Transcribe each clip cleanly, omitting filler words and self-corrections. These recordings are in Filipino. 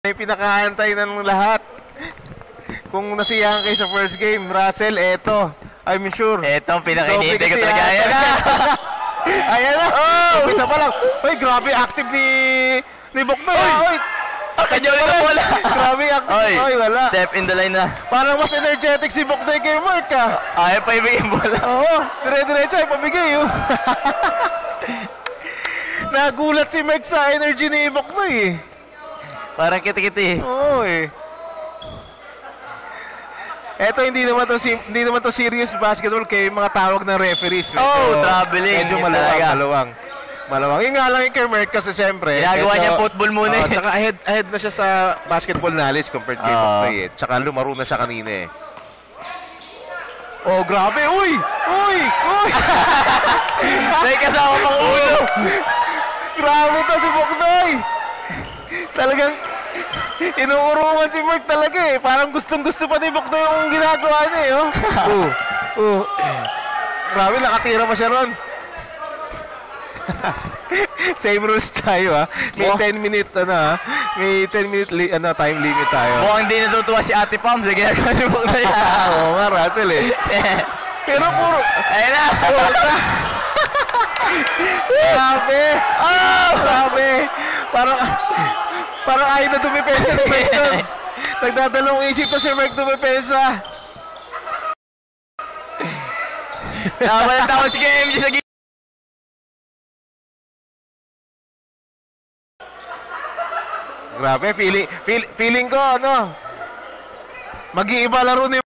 May pinakaantay ng lahat. Kung nasiyahan kayo sa first game, Russell, eto. I'm sure. Eto, pinakainintay ko talaga. Ayan na! Ayan na! Oh! Isa pa lang. Uy, grabe active ni Boknoy. Uy! Kanya ulit ang bola. Grabe active. Uy, wala. Step in the line na. Parang mas energetic si Boknoy kay Mark, ah. Ayaw pa ibigay yung bola. Oo. Dire-diretso ay pabigay, oh. Nagulat si Mark sa energy ni Boknoy, eh. Parang kiti-kiti. Oo, eh. Eto, hindi naman to serious basketball kay mga tawag ng referees. Traveling. Medyo malawang. Yung nga lang yung kay Merck kasi siyempre. Ginagawa niya football muna eh. Tsaka ahead na siya sa basketball knowledge compared kay Boknoy eh. Tsaka lumaro na siya kanina eh. Oh, grabe. Uy! May kasama pang ulo. Grabe to si Boknoy. Talagang inuurungan si Mark talaga eh. Parang gustong-gusto pa ni Boknoy yung ginagawa niya eh. Grabe, nakatira pa siya ron. Same rules tayo ah. May 10-minute may 10-minute time limit tayo. Mukhang di natutuwa si Ate Pam sa ginagawa ni Boknoy. Oo nga, Russell eh. Pero puro... Ayun na! Grabe! Grabe! Parang ayaw na dumipesa si Mark doon. Nagdadalawang isip na si Mark dumipesa. Nakabalanta ko si KMG sa gilid. Grabe, feeling ko, mag-iiba laro ni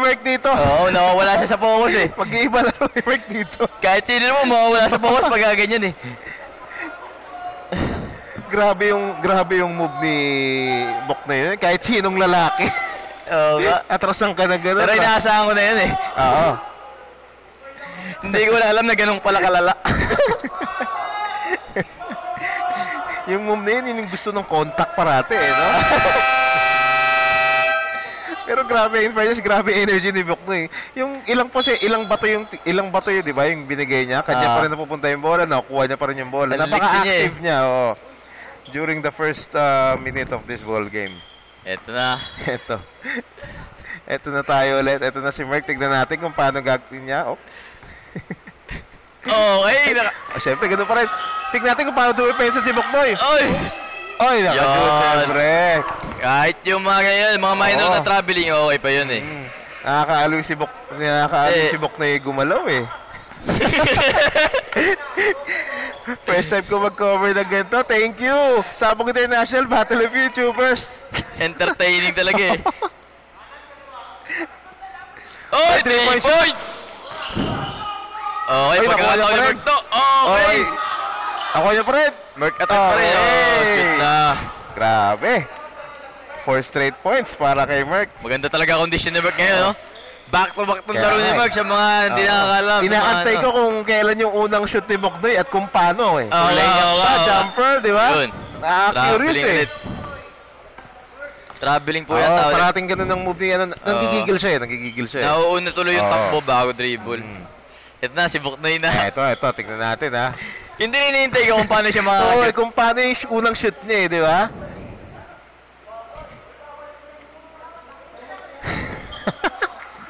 Mark dito. Oo, nawawala siya sa focus eh. Mag-iiba laro ni Mark dito. Kahit sino mo, mawawala sa focus pag ganyan eh. Grabe yung move ni Boknoy yun. Kahit sinong lalaki. Oo nga. Atrasan ka na gano'n. Pero inaasahan ko na yun eh. Oo. Hindi ko na alam na ganun pala kalala. Yung move na yun, yung gusto ng contact parate eh, no? Pero grabe, in fairness, grabe energy ni Boknoy. Yung ilang bato yun, di ba? Yung binigay niya, kanya pa rin napupunta yung bola, nakukuha niya pa rin yung bola. Napaka-active niya, oh. During the first minute of this ball game. Eto na. Eto na tayo ulit. Eto na si Mark. Tignan natin kung paano gagawin niya. Okay. Siyempre, ganun pa rin. Tignan natin kung paano dumipensa si Boknoy. Oy, nakagod siyempre. Kahit yung mga ganyan, mga minor na traveling, okay pa yun eh. Nakakaaliw si Boknoy gumalaw eh. First time ko mag-cover ng ganito. Thank you! Sabong International Battle of YouTubers. Entertaining talaga eh. Oy, 3 point! Okay, pagkakataon ni Mark to. Okay! Ako niya pa rin. Mark attack pa rin. Shoot na. Grabe. 4 straight points para kay Mark. Maganda talaga condition ni Mark ngayon, no? Back-to-back tong laro ni Mark sa mga hindi nakakalam. Inaantay ko kung kailan yung unang shoot ni Boknoy at kung paano eh. Layup pa, jumper, di ba? Curious eh. Traveling po yan tao. Parating ganun ng move niya. Nagigigil siya eh. Nauuna tuloy yung takbo bago dribble. Ito na, si Boknoy na. Ito, tignan natin ha. Yung dinihintay ko kung paano siya makakashoot. Kung paano yung unang shoot niya eh, di ba?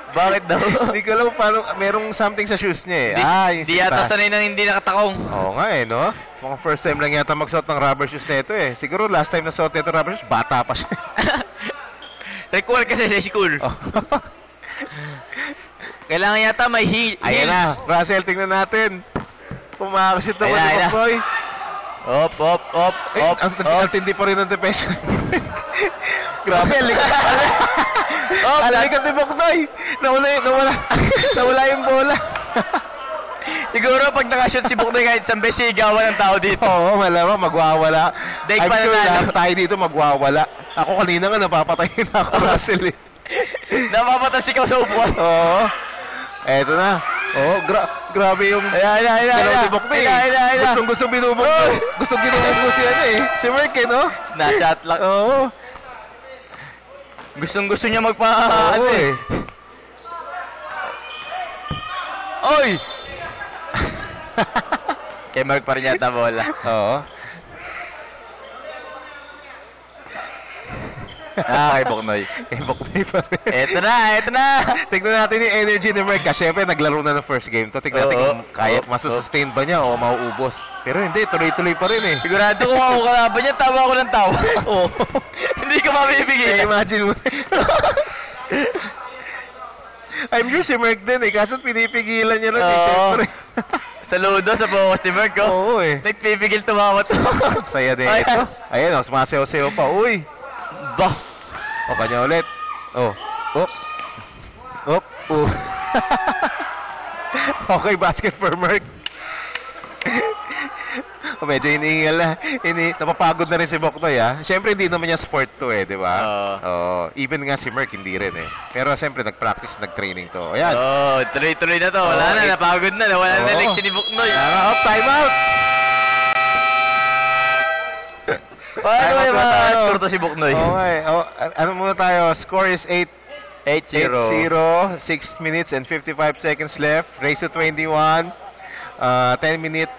Bakit daw? Hindi ko alam paano, merong something sa shoes niya eh. Di yata sanay nang hindi nakatakong. Oo nga eh, no? Mga first time lang yata magsuot ng rubber shoes na ito eh. Siguro last time na suot nito rubber shoes, bata pa siya. Require kasi sa school. Kailangan yata may heels. Ayan na, Russell, tingnan natin. Pumakashoot naman si Boknoy. Op. Ang tindi pa rin ng depensa. Grabe, alikat ni Boknoy. Nawala yung bola. Siguro pag nakashoot si Boknoy kahit isang beses, sigawan ng tao dito. Oo, malamang magwawala. I'm sure lahat tayo dito magwawala. Ako kanina nga napapatayin na ako, Russell eh. Napapatas ikaw sa upuan. Oo. Eto na. Grabe yung Ayan. Si Boknoy. Gustong binubog. Gustong ginubog si si Mark eh, no? Na-shot lang. Oo. Gustong-gusto niya magpa-ano eh. Oy! Kay Mark pa rin yata bola. Oo. Kay Boknoy. Kay Boknoy pa rin. Eto na. Tignan natin yung energy ni Merck. Kasi syempre, naglaro na ng first game to. Tignan natin kung kaya, masusustain ba niya o mauubos. Pero hindi, tuloy-tuloy pa rin eh. Sigurado kung ako kalaban niya, tawa ako ng tawa. Oo. Hindi ka mabibigay. Imagine mo. I'm sure si Merck din eh. Kaso pinipigilan niya lang eh. Siyempre. Saludo sa focus ni Merck, oh. Oo eh. Nagpipigil tumawa to. Saya din ito. Ayan, oh, sumasayaw-sayaw pa. Uy! Bah! O, kanya ulit. Oh. Op. Op. Okay, basket for Merck. Medyo hinihingal na. Napapagod na rin si Boknoy, ha? Siyempre, hindi naman niya sport to, eh, di ba? Even nga si Merck, hindi rin, eh. Pero, siyempre, nag-practice, nag-training to. Ayan. Tuloy-tuloy na to. Wala na, napagod na. Nawala na legs ni Boknoy. Time out! Ano ba yung mga score to si Boknoy? Okay. Ano muna tayo? Score is 8-0. 8-0. 6 minutes and 55 seconds left. Race to 21. 10-minute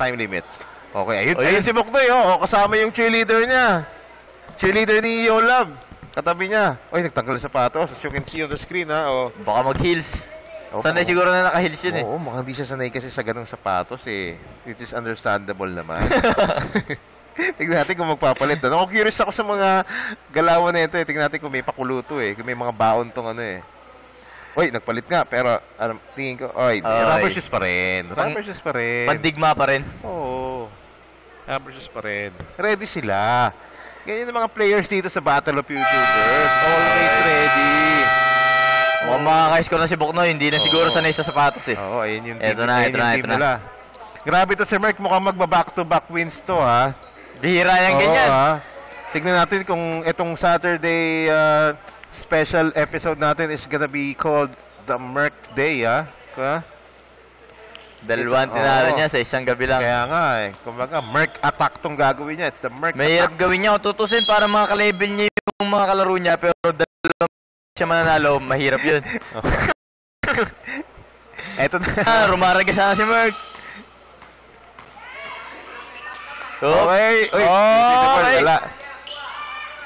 time limit. Okay, ayun si Boknoy, kasama yung cheerleader niya. Cheerleader ni Yolab. Katabi niya. Oy, nagtanggal ng sapatos. As you can see on the screen, ha. Baka mag-heels. Sanay siguro na naka-heels yun, eh. Oo, mukhang hindi siya sanay kasi sa ganung sapatos, eh. It is understandable naman. Tignan natin kung magpapalit. Ako curious ako sa mga galawan na ito, eh. Tignan natin kung may pakuluto, eh. Kung may mga baon tong ano, eh. Uy, nagpalit nga, pero tingin ko, rubber shoes pa rin. Rubber shoes pa rin. Pandigma pa rin. Oo. Rubber shoes pa rin. Ready sila. Ganyan yung mga players dito sa Battle of YouTubers. Always ready. Mukhang makaka-score na si Boknoy. Hindi na siguro sanay sa sapatos, eh. Oo, ayun yung team, ito na. Grabe to si Merck. Mukhang magba-back-to-back wins to, ha? Bihira yan ganyan. Tignan natin kung itong Saturday special episode natin is gonna be called the Merck Day, ha? Dalawang tinalo niya sa isang gabi lang. Kaya nga, eh. Kumbaga, Merck attack tong gagawin niya. It's the Merck Mahirap attack. gawin niya. Tutusin para mga ka-level niya yung mga kalaro niya. Pero dalawang siya mananalo, mahirap yun. Eto na. Rumaragas na si Merck. Okay. Wala.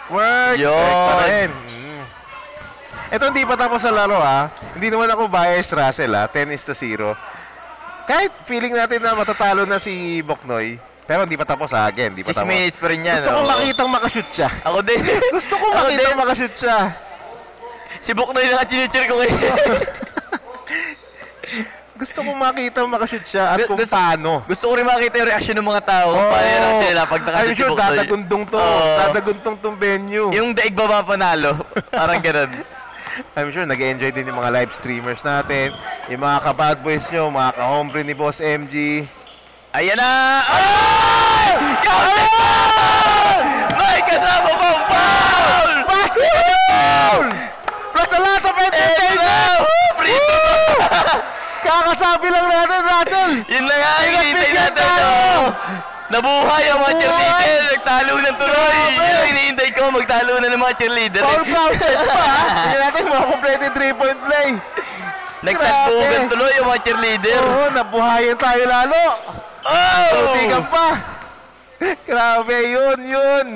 Merck. Yun. Pa rin. Ito hindi pa tapos sa laro, ha. Hindi naman ako biased, Russell, ha. 10-0. Kahit feeling natin na matatalo na si Boknoy, pero hindi pa tapos, ha. Again, hindi pa 6 tapos. minutes pa rin yan. Gusto ko makitang makashoot siya. Ako din. Gusto ko makitang makashoot siya. Si Boknoy na ka-chinichir ko ngayon. Gusto ko makitang makashoot siya at kung paano. Gusto ko rin makita yung reaction ng mga tao kung paano yung reaction nila pag nakashoot si Boknoy. Dadagundong tong venue. Yung daig ba panalo? Parang ganun. I'm sure nag-enjoy din yung mga live streamers natin, yung mga ka-bad boys nyo, mga ka-hombre ni Boss MG. Ayan na! Ay! May kasama pang foul! Basketball! Plus a lot of entertainment! Kakasabi lang natin, Russell! Yun na nga, hinihintay natin. Nabuhay ang mga cheerleader! Nagtalo ng tuloy! Yun ang hinihintay ko, magtalo na ng mga cheerleader. Foul counted pa! Hindi natin mga completed 3-point play! Nagtagpugan tuloy yung mga cheerleader. Oo, nabuhayan tayo lalo! Tutigan pa! Grabe, yun!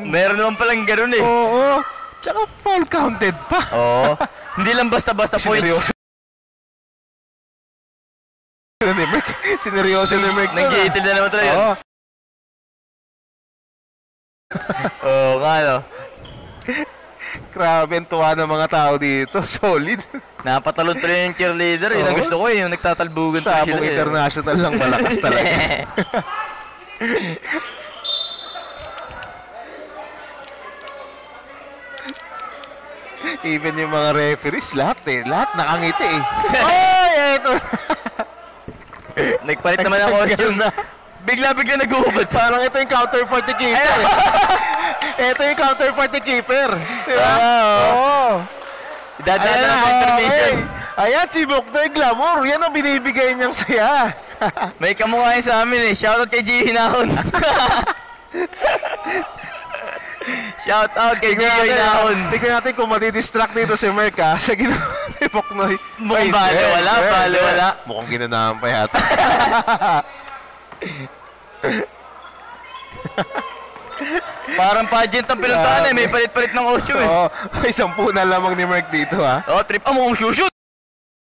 Meron naman palang ganun, eh. Oo. Tsaka foul counted pa. Oo. Hindi lang basta-basta points. Sineryoso ni Merck. Nag-iitil na naman tuloy yun. Oo nga, no. Grabe, ang tuwa ng mga tao dito. Solid. Napatalon tuloy yung cheerleader. Yun ang gusto ko, yung nagtatalbugan tuloy sila. Sabong international lang, malakas talaga. Even yung mga referees, lahat nakangiti eh. Ay, eto. Nagpalit naman ako yung bigla-bigla nag-uubad. Parang ito yung counterpart ni keeper. Ito yung counterpart ni keeper. Diba? Oo. Dadaan na ang intermission. Ayan, si Boknoy Glamour. Yan ang binibigay niyang saya. May kamukha yun sa amin, eh. Shoutout kay G. Hinahon. Shoutout kay G. Hinahon. Tignan natin kung madidistract dito si Merck, ha, sa ginawa ni Boknoy. Mukhang bale-wala. Mukhang ginanahan pa yata. Parang pageant ang pinuntahan eh. May palit-palit ng Osyo eh. Oo. Ay, 10 na lamang ni Merc dito, ha? Oh, trip. Mukhang shoot.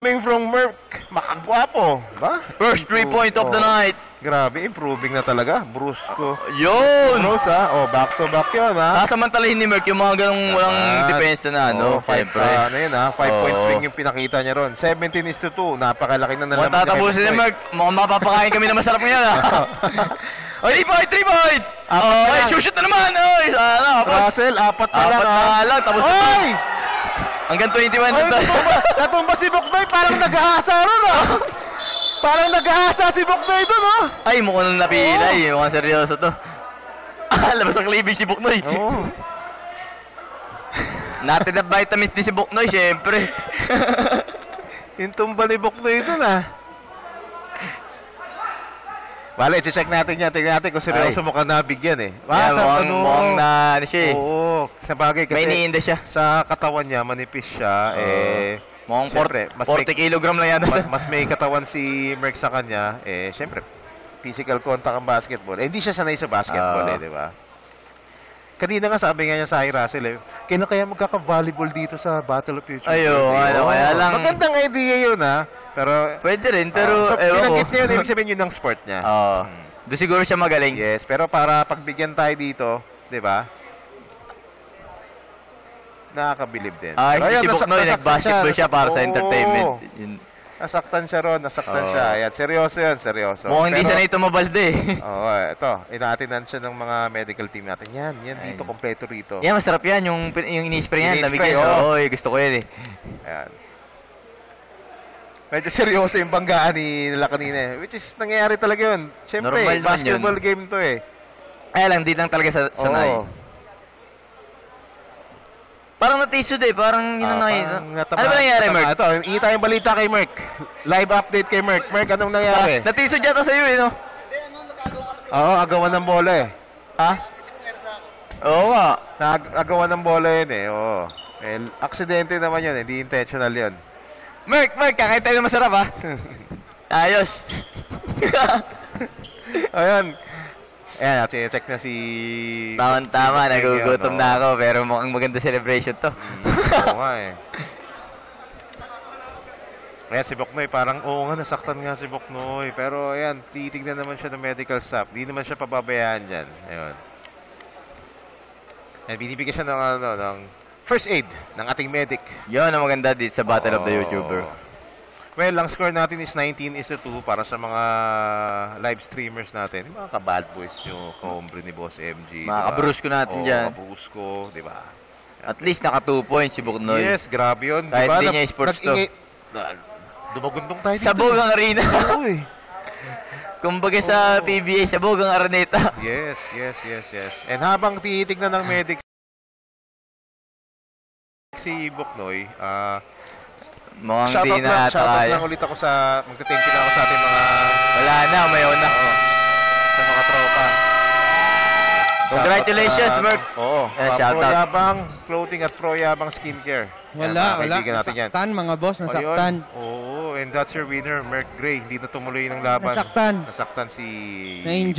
Coming from Merc, makagwapo, ba? First 3-point of the night. Grabe, improving na talaga. Brusco. Yun! Bruce, ha? Oh, back to back yun, ha? Sasamantalahin ni Merc yung mga ganong walang depensa na, no? Siyempre. Ano yun, ha? 5 point swing yung pinakita niya ron. 17-2. Napakalaki na nalaman. Mukhang tatapusin ni Merc. Mukhang mapapakain kami na masarap ngayon, ha? Oh, 3-point! Oh, ay, shoot na naman! Oy, sana, Russell, 4 na lang, ha? 4 na lang, tapos na. Oy! Hanggang 21 Oy, na tayo. natumba si Buknoy. Parang nag-aasa ron, ha? Parang nag-aasa si Buknoy doon, ha? Ay, mukhang napilay. Mukhang seryoso to. Labas ang cleavage si Buknoy. Oo. Natin na vitamins din si Buknoy, syempre. Yung tumba ni Buknoy doon, ha? Bale, check natin yan. Tingnan natin kung seryoso mo ka nabigyan, eh. Mukhang na, ano siya eh. Oo. Sa bagay kasi May iniinda siya. sa katawan niya, manipis siya, Mukhang syempre, 40 kilogram lang yata. mas may katawan si Merck sa kanya, syempre, physical contact ang basketball. Hindi siya sanay sa basketball, di ba? Kanina nga sabi nga niya sa Russell, kailan kaya magkaka-volleyball dito sa Battle of Future? Kaya lang. Magandang idea yun, ha? Pero, Pwede rin, pero so, ewan ko. pinanggit niya yun, ibig sabihin yun ng sport niya. Doon siguro siya magaling. Yes, pero para pagbigyan tayo dito, di ba? Nakakabilib din. Pero ayun, si Buknoy, nag-basketball siya para sa Oo. entertainment. Nasaktan siya ron, nasaktan siya. Ayan, seryoso yun, seryoso. Mukhang hindi Pero- sanay tumabalde eh. Oo, ito. Inaatinan siya ng mga medical team natin. Yan dito, kompleto rito. Yan, masarap yan. Yung ini-spray yan. Ini-spray, Lamig yan. oo. Gusto ko yan eh. Ayan. Medyo seryoso yung banggaan nila kanina eh. Which is, nangyayari talaga yun. Siyempre, Normal naman basketball game to eh. Kaya lang, di lang talaga sanay. Oo. Parang natisod eh. Parang yun ang nakita. Ano ba nangyari, Merc? Ito, hingi tayong balita kay Merc. Live update kay Merc. Merc, anong nangyari? Natisod yata sa'yo eh, no? Oo, agawan ng bola eh. Ha? Oo nga. Agawan ng bola yun eh. Oo. Aksidente naman yun, hindi intentional yun. Merc, kakain tayo na masarap ha? Ayos. Ayun. Ayan, check na si... Tama-tama, si nagugutom no? na ako, pero mukhang maganda celebration to. Oo nga eh. Ayan, si Buknoy, parang, oo nga, nasaktan nga si Buknoy. Pero ayan, titignan naman siya ng medical staff. Di naman siya pababayaan dyan. Ayun. Ayan, binibigyan siya ng first aid ng ating medic. Yun ang maganda dito sa Battle of the YouTuber. Well, ang score natin is 19-2 para sa mga live streamers natin. Yung mga ka-bad boys nyo, ka-hombre ni Boss MG. Mga kabrusko natin dyan. Kabrusko, di ba? At least naka 2 points si Buknoy. Yes, grabe yun. Kahit diba? di niya sports to. Dumagundong tayo dito. Sabog ang arena. Uy. Kumbaga sa PBA, sabog ang areneta. Yes. And habang titignan ng medic si Buknoy, Mukhang shoutout hindi na shoutout kaya. lang ulit ako magte-thank you na ako sa ating mga Wala na, umayaw na. sa mga tropa. Congratulations, Merc. Oo. Shoutout. Pro-Yabang Clothing at Pro-Yabang Skincare. Wala. Kaibigan natin yan. Nasaktan, mga boss, nasaktan. Oo, and that's your winner, Merc Gray. Hindi na tumuloy ng laban. Nasaktan. Nasaktan si... Na-injure.